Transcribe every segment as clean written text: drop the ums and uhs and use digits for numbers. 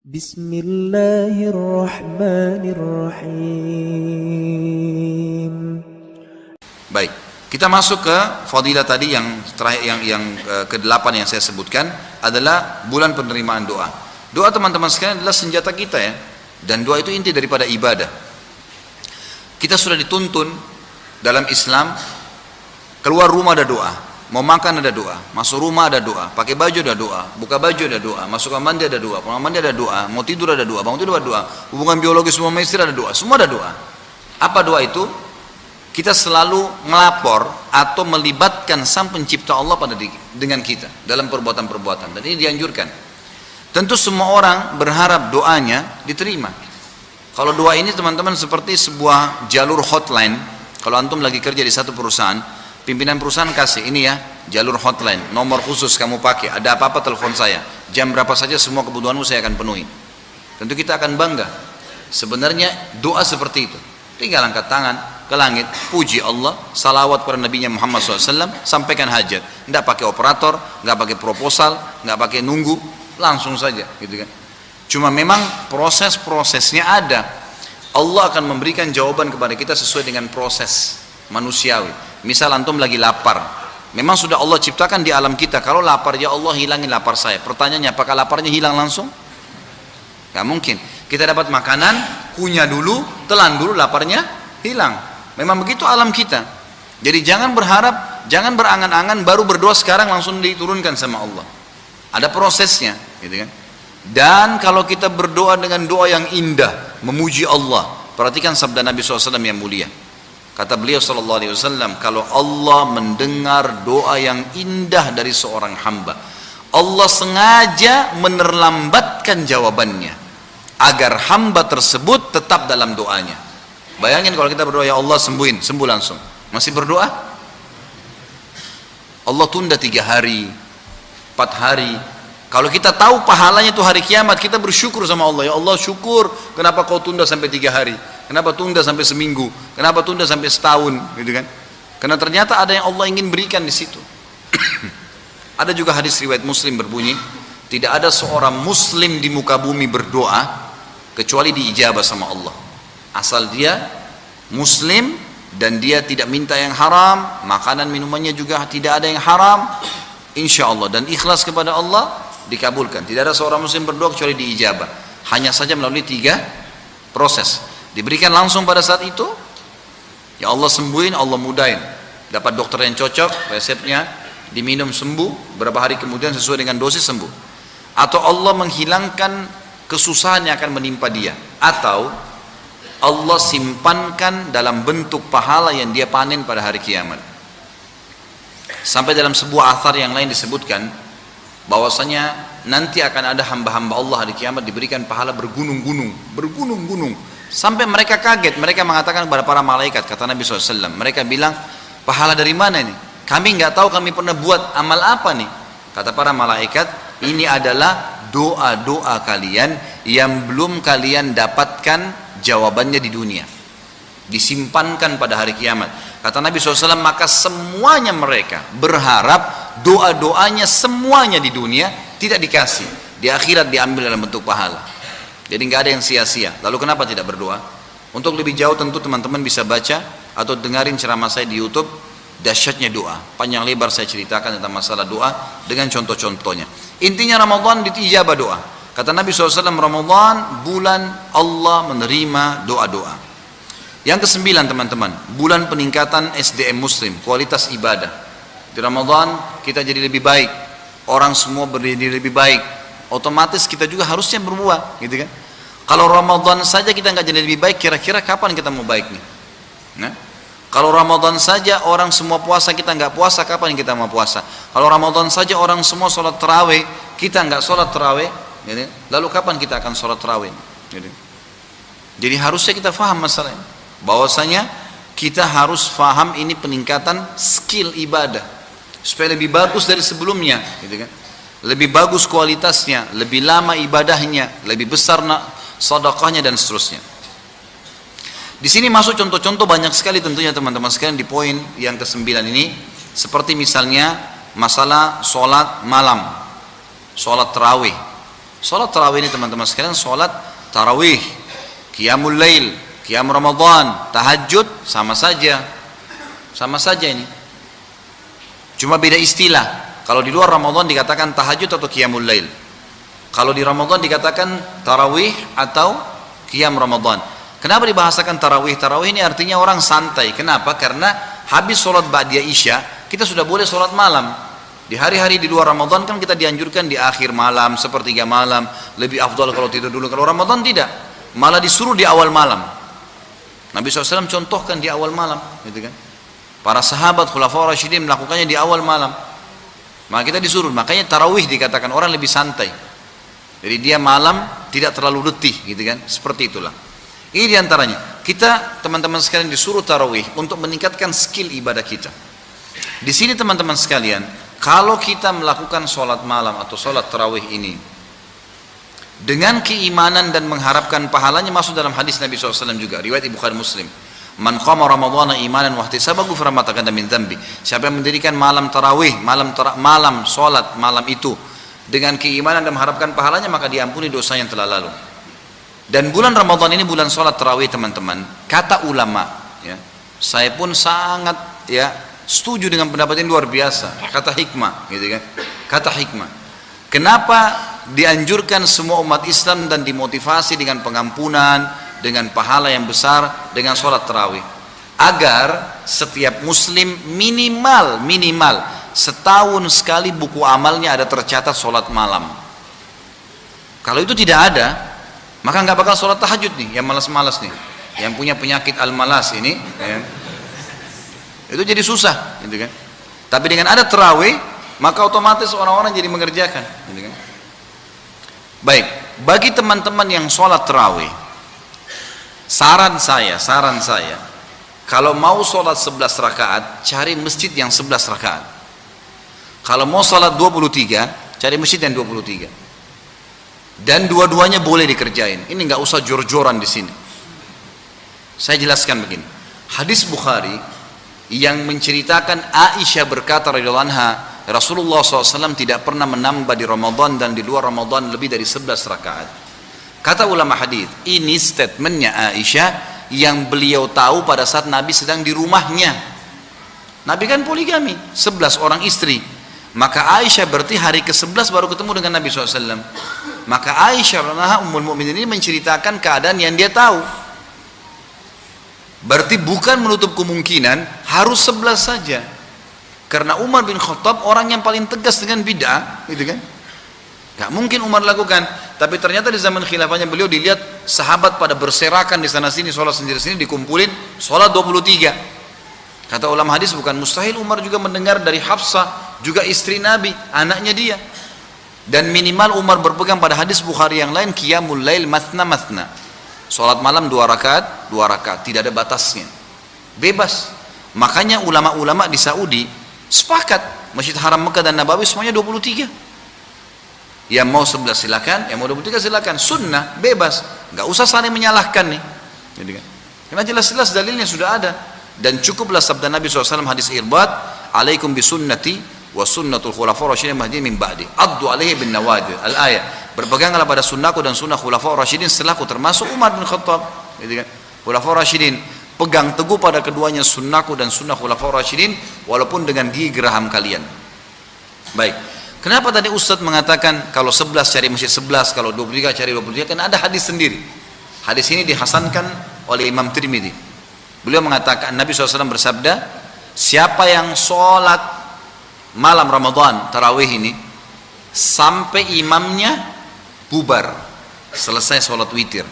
Bismillahirrahmanirrahim. Baik, kita masuk ke fadilah tadi yang terakhir, yang ke-8 yang saya sebutkan adalah bulan penerimaan doa. Doa teman-teman sekalian adalah senjata kita ya, dan doa itu inti daripada ibadah. Kita sudah dituntun dalam Islam, keluar rumah ada doa, mau makan ada doa, masuk rumah ada doa, pakai baju ada doa, buka baju ada doa, masuk kamar mandi ada doa, pulang mandi ada doa, mau tidur ada doa, bangun tidur ada doa, hubungan biologis semua istri ada doa, semua ada doa. Apa doa itu? Kita selalu melapor atau melibatkan sang pencipta Allah dengan kita dalam perbuatan-perbuatan, dan ini dianjurkan. Tentu semua orang berharap doanya diterima. Kalau doa ini teman-teman seperti sebuah jalur hotline. Kalau antum lagi kerja di satu perusahaan, pimpinan perusahaan kasih ini ya, jalur hotline, nomor khusus kamu pakai, ada apa-apa telepon saya, jam berapa saja semua kebutuhanmu saya akan penuhi. Tentu kita akan bangga. Sebenarnya doa seperti itu, tinggal angkat tangan ke langit, puji Allah, salawat kepada Nabi Muhammad SAW, sampaikan hajat. Tidak pakai operator, nggak pakai proposal, nggak pakai nunggu, langsung saja, gitu kan. Cuma memang proses-prosesnya ada. Allah akan memberikan jawaban kepada kita sesuai dengan proses manusiawi. Misal antum lagi lapar, memang sudah Allah ciptakan di alam kita, kalau lapar ya Allah hilangin lapar saya. Pertanyaannya, apakah laparnya hilang langsung? Gak mungkin. Kita dapat makanan, kunyah dulu, telan dulu, laparnya hilang. Memang begitu alam kita. Jadi jangan berharap, jangan berangan-angan baru berdoa sekarang langsung diturunkan sama Allah. Ada prosesnya, gitu kan. Dan kalau kita berdoa dengan doa yang indah, memuji Allah, perhatikan sabda Nabi SAW yang mulia. Kata beliau SAW, kalau Allah mendengar doa yang indah dari seorang hamba, Allah sengaja menerlambatkan jawabannya agar hamba tersebut tetap dalam doanya. Bayangin kalau kita berdoa, ya Allah sembuhin, sembuh langsung. Masih berdoa? Allah tunda 3 hari, 4 hari. Kalau kita tahu pahalanya itu hari kiamat, kita bersyukur sama Allah. Ya Allah syukur, kenapa kau tunda sampai 3 hari? Kenapa tunda sampai seminggu? Kenapa tunda sampai setahun? Gitu kan? Karena ternyata ada yang Allah ingin berikan di situ. Ada juga hadis riwayat Muslim berbunyi, tidak ada seorang Muslim di muka bumi berdoa kecuali diijabah sama Allah. Asal dia Muslim dan dia tidak minta yang haram, makanan minumannya juga tidak ada yang haram, insya Allah, dan ikhlas kepada Allah, dikabulkan. Tidak ada seorang Muslim berdoa kecuali diijabah. Hanya saja melalui 3 proses. Diberikan langsung pada saat itu, ya Allah sembuhin, Allah mudahin, dapat dokter yang cocok, resepnya diminum sembuh, berapa hari kemudian sesuai dengan dosis sembuh. Atau Allah menghilangkan kesusahan yang akan menimpa dia, atau Allah simpankan dalam bentuk pahala yang dia panen pada hari kiamat. Sampai dalam sebuah athar yang lain disebutkan bahwasanya nanti akan ada hamba-hamba Allah hari kiamat diberikan pahala bergunung-gunung, sampai mereka kaget. Mereka mengatakan kepada para malaikat, kata Nabi SAW, mereka bilang, pahala dari mana ini? Kami nggak tahu, kami pernah buat amal apa nih? Kata para malaikat, ini adalah doa-doa kalian yang belum kalian dapatkan jawabannya di dunia, disimpankan pada hari kiamat. Kata Nabi SAW, maka semuanya mereka berharap doa-doanya semuanya di dunia tidak dikasih, di akhirat diambil dalam bentuk pahala. Jadi nggak ada yang sia-sia. Lalu kenapa tidak berdoa? Untuk lebih jauh tentu teman-teman bisa baca atau dengarin ceramah saya di YouTube, dahsyatnya doa. Panjang lebar saya ceritakan tentang masalah doa dengan contoh-contohnya. Intinya Ramadan diijabah doa. Kata Nabi SAW, Ramadan bulan Allah menerima doa-doa. Yang ke-9 teman-teman, bulan peningkatan SDM Muslim, kualitas ibadah. Di Ramadan kita jadi lebih baik, orang semua berdiri lebih baik, otomatis kita juga harusnya berbuah, gitu kan? Kalau Ramadan saja kita nggak jadi lebih baik, kira-kira kapan kita mau baik nih? Nah, kalau Ramadan saja orang semua puasa, kita nggak puasa, kapan kita mau puasa? Kalau Ramadan saja orang semua sholat tarawih, kita nggak sholat tarawih, gitu, lalu kapan kita akan sholat tarawih? Gitu. Jadi harusnya kita faham masalah ini, bahwasanya kita harus faham ini peningkatan skill ibadah supaya lebih bagus dari sebelumnya, gitu kan? Lebih bagus kualitasnya, lebih lama ibadahnya, lebih besar sedekahnya dan seterusnya. Di sini masuk contoh-contoh banyak sekali tentunya teman-teman sekalian di poin yang ke-9 ini, seperti misalnya masalah sholat malam, sholat tarawih. Sholat tarawih ini teman-teman sekalian, sholat tarawih, qiyamul lail, qiyam Ramadan, tahajud, sama saja ini. Cuma beda istilah. Kalau di luar Ramadan dikatakan tahajud atau qiyamul lail. Kalau di Ramadan dikatakan tarawih atau qiyam Ramadan. Kenapa dibahasakan tarawih? Tarawih ini artinya orang santai. Kenapa? Karena habis sholat ba'diyah isya, kita sudah boleh sholat malam. Di hari-hari di luar Ramadan kan kita dianjurkan di akhir malam, sepertiga malam, lebih afdal kalau tidur dulu. Kalau Ramadan tidak, malah disuruh di awal malam. Nabi SAW contohkan di awal malam, gitu kan? Para sahabat khulafaur rasyidin melakukannya di awal malam. Maka kita disuruh, makanya tarawih dikatakan orang lebih santai. Jadi dia malam tidak terlalu letih, gitu kan? Seperti itulah. Ini diantaranya. Kita teman-teman sekalian disuruh tarawih untuk meningkatkan skill ibadah kita. Di sini teman-teman sekalian, kalau kita melakukan sholat malam atau sholat tarawih ini dengan keimanan dan mengharapkan pahalanya, masuk dalam hadis Nabi SAW juga, riwayat Bukhari Muslim. Man qama ramadhana imanan wa ihtisaban ghufira ma taqaddama min dhanbi. Siapa yang mendirikan malam tarawih, malam sholat malam itu dengan keimanan dan mengharapkan pahalanya, maka diampuni dosa yang telah lalu. Dan bulan Ramadan ini bulan sholat tarawih teman-teman. Kata ulama, ya, saya pun sangat setuju dengan pendapat ini, luar biasa. Kata hikmah, gitu kan? Kata hikmah. Kenapa dianjurkan semua umat Islam dan dimotivasi dengan pengampunan, dengan pahala yang besar, dengan sholat tarawih? Agar setiap muslim minimal setahun sekali buku amalnya ada tercatat sholat malam. Kalau itu tidak ada, maka nggak bakal sholat tahajud nih, yang malas-malas nih, yang punya penyakit al-malas ini, ya, itu jadi susah, gitu kan? Tapi dengan ada tarawih, maka otomatis orang-orang jadi mengerjakan, gitu kan? Baik, bagi teman-teman yang sholat tarawih, saran saya, kalau mau sholat 11 rakaat, cari masjid yang 11 rakaat. Kalau mau sholat 23, cari masjid yang 23. Dan dua-duanya boleh dikerjain. Ini nggak usah jor-joran di sini. Saya jelaskan begini. Hadis Bukhari yang menceritakan Aisyah berkata radhiyallahu anha, Rasulullah SAW tidak pernah menambah di Ramadan dan di luar Ramadan lebih dari 11 rakaat. Kata ulama hadis, ini statementnya Aisyah yang beliau tahu pada saat Nabi sedang di rumahnya. Nabi kan poligami, 11 orang istri. Maka Aisyah berarti hari ke-11 baru ketemu dengan Nabi SAW. Maka Aisyah Ummul Mukminin ini menceritakan keadaan yang dia tahu. Berarti bukan menutup kemungkinan harus 11 saja. Karena Umar bin Khattab orang yang paling tegas dengan bid'ah, gitu kan? Gak mungkin Umar lakukan. Tapi ternyata di zaman khilafahnya beliau dilihat sahabat pada berserakan di sana sini, sholat sendiri-sendiri, dikumpulin sholat 23. Kata ulama hadis, bukan mustahil Umar juga mendengar dari Hafsah, juga istri Nabi, anaknya dia. Dan minimal Umar berpegang pada hadis Bukhari yang lain, qiyamul lail mathna. Sholat malam 2 rakaat, tidak ada batasnya. Bebas. Makanya ulama-ulama di Saudi sepakat, Masjid Haram Mekah dan Nabawi semuanya 23. Yang mau 11 silakan, yang mau 23 silakan. Sunnah, bebas. Nggak usah saling menyalahkan nih. Jadi kan? Karena jelas-jelas dalilnya sudah ada. Dan cukuplah sabda Nabi SAW hadis Irbad, alaikum bisunnati wa sunnatul khulafaur rasyidin mahdiyyin min ba'di addu alaihi bin nawajid, al-ayah. Berpeganglah pada sunnahku dan sunnah khulafaur rasyidin setelahku, termasuk Umar bin Khattab, gitu kan? Khulafaur rasyidin, pegang teguh pada keduanya, sunnahku dan sunnah khulafaur rasyidin, walaupun dengan gigi geraham kalian. Baik, kenapa tadi Ustadz mengatakan kalau 11 cari masjid 11, kalau 23 cari 23? Kan ada hadis sendiri. Hadis ini dihasankan oleh Imam Tirmidzi. Beliau mengatakan, Nabi SAW bersabda, siapa yang sholat malam Ramadan tarawih ini sampai imamnya bubar, selesai sholat witir,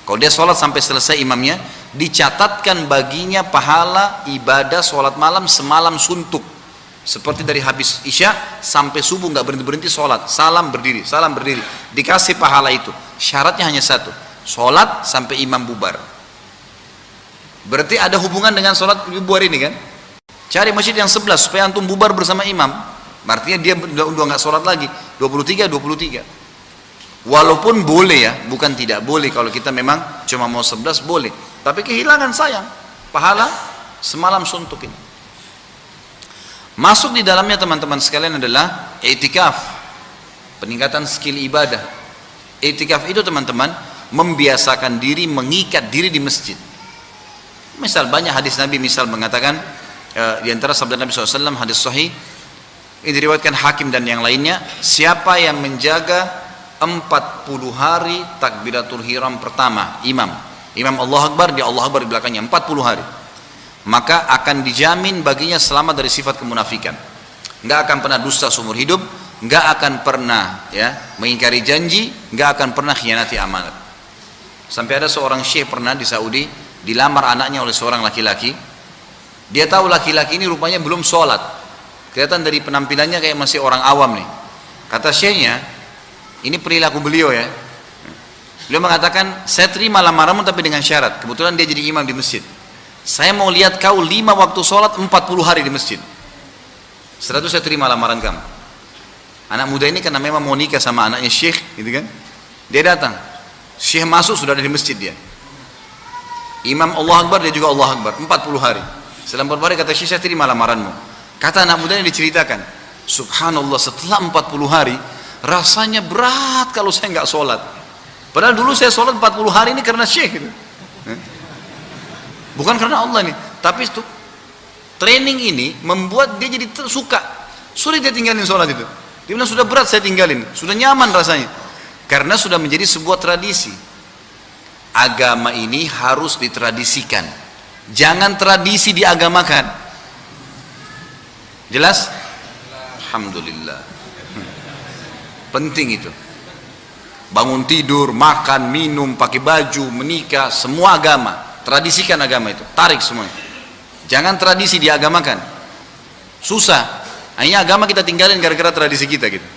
kalau dia sholat sampai selesai imamnya, dicatatkan baginya pahala ibadah sholat malam semalam suntuk, seperti dari habis isya sampai subuh nggak berhenti sholat, salam berdiri, dikasih pahala itu. Syaratnya hanya satu, sholat sampai imam bubar. Berarti ada hubungan dengan sholat bubar ini kan? Cari masjid yang 11 supaya antum bubar bersama imam. Artinya dia udah nggak sholat lagi. 23. Walaupun boleh ya, bukan tidak boleh. Kalau kita memang cuma mau 11 boleh. Tapi kehilangan sayang pahala semalam suntuk ini. Masuk di dalamnya teman-teman sekalian adalah i'tikaf, peningkatan skill ibadah. I'tikaf itu teman-teman membiasakan diri, mengikat diri di masjid. Misal banyak hadis Nabi misal mengatakan, di antara sabda Nabi SAW hadis sahih ini diriwayatkan Hakim dan yang lainnya, siapa yang menjaga 40 hari takbiratul ihram pertama, imam Allah Akbar, dia Allah Akbar di belakangnya 40 hari, maka akan dijamin baginya selamat dari sifat kemunafikan. Nggak akan pernah dusta seumur hidup, nggak akan pernah mengingkari janji, nggak akan pernah khianati amanat. Sampai ada seorang syekh pernah di Saudi dilamar anaknya oleh seorang laki-laki. Dia tahu laki-laki ini rupanya belum sholat, kelihatan dari penampilannya kayak masih orang awam nih. Kata syekhnya, ini perilaku beliau ya, beliau mengatakan, saya terima lamaranmu tapi dengan syarat, kebetulan dia jadi imam di masjid, saya mau lihat kau 5 waktu sholat 40 hari di masjid, setelah itu saya terima lamaran kamu. Anak muda ini karena memang mau nikah sama anaknya syekh gitu kan, dia datang, syekh masuk sudah ada di masjid dia, imam Allah Akbar, dia juga Allah Akbar 40 hari. Setelah 40 hari kata syekh, saya terima lamaranmu. Kata anak muda ini diceritakan, subhanallah, setelah 40 hari rasanya berat kalau saya nggak sholat, padahal dulu saya sholat 40 hari ini karena syekh gitu. Bukan karena Allah nih, tapi itu training ini membuat dia jadi suka, sulit dia tinggalin sholat itu. Dia bilang sudah berat saya tinggalin, sudah nyaman rasanya, karena sudah menjadi sebuah tradisi. Agama ini harus ditradisikan, jangan tradisi diagamakan. Jelas? Alhamdulillah. Penting itu. Bangun tidur, makan, minum, pakai baju, menikah, semua agama, tradisikan agama itu, tarik semuanya. Jangan tradisi diagamakan. Susah. Hanya agama kita tinggalin gara-gara tradisi kita gitu.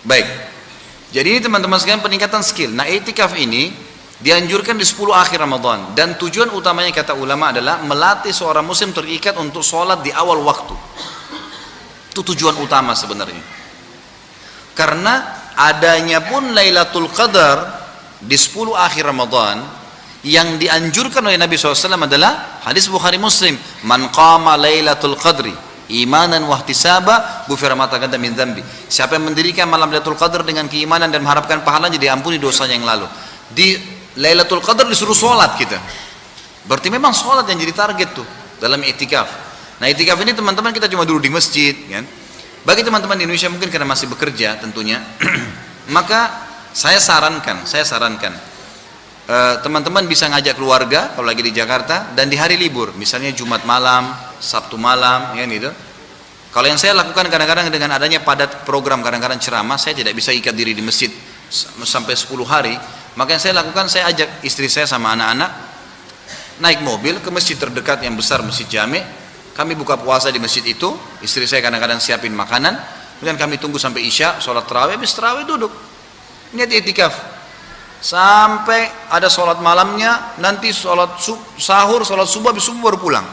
Baik. Jadi ini teman-teman sekalian peningkatan skill. Nah, i'tikaf ini dianjurkan di 10 akhir Ramadan, dan tujuan utamanya kata ulama adalah melatih seorang muslim terikat untuk sholat di awal waktu. Itu tujuan utama sebenarnya. Karena adanya pun Lailatul Qadar di 10 akhir Ramadan yang dianjurkan oleh Nabi SAW adalah hadis Bukhari Muslim, man qama Lailatul Qadri imanan wahtisaba ghufira ma taqaddama min dzambi. Siapa yang mendirikan malam Lailatul Qadar dengan keimanan dan mengharapkan pahalanya, diampuni dosanya yang lalu. Di Lailatul Qadar disuruh sholat kita, berarti memang sholat yang jadi target tuh dalam i'tikaf. Nah, i'tikaf ini teman-teman kita cuma duduk di masjid kan. Bagi teman-teman di Indonesia mungkin karena masih bekerja tentunya, maka saya sarankan teman-teman bisa ngajak keluarga kalau lagi di Jakarta, dan di hari libur misalnya Jumat malam, Sabtu malam ya gitu. Kalau yang saya lakukan kadang-kadang dengan adanya padat program, kadang-kadang ceramah, saya tidak bisa ikat diri di masjid sampai 10 hari. Maka yang saya lakukan, saya ajak istri saya sama anak-anak naik mobil ke masjid terdekat yang besar, Masjid Jami'. Kami buka puasa di masjid itu, istri saya kadang-kadang siapin makanan, kemudian kami tunggu sampai Isya, sholat tarawih, habis tarawih duduk niat i'tikaf sampai ada sholat malamnya, nanti sholat sahur, sholat subuh, habis subuh baru pulang.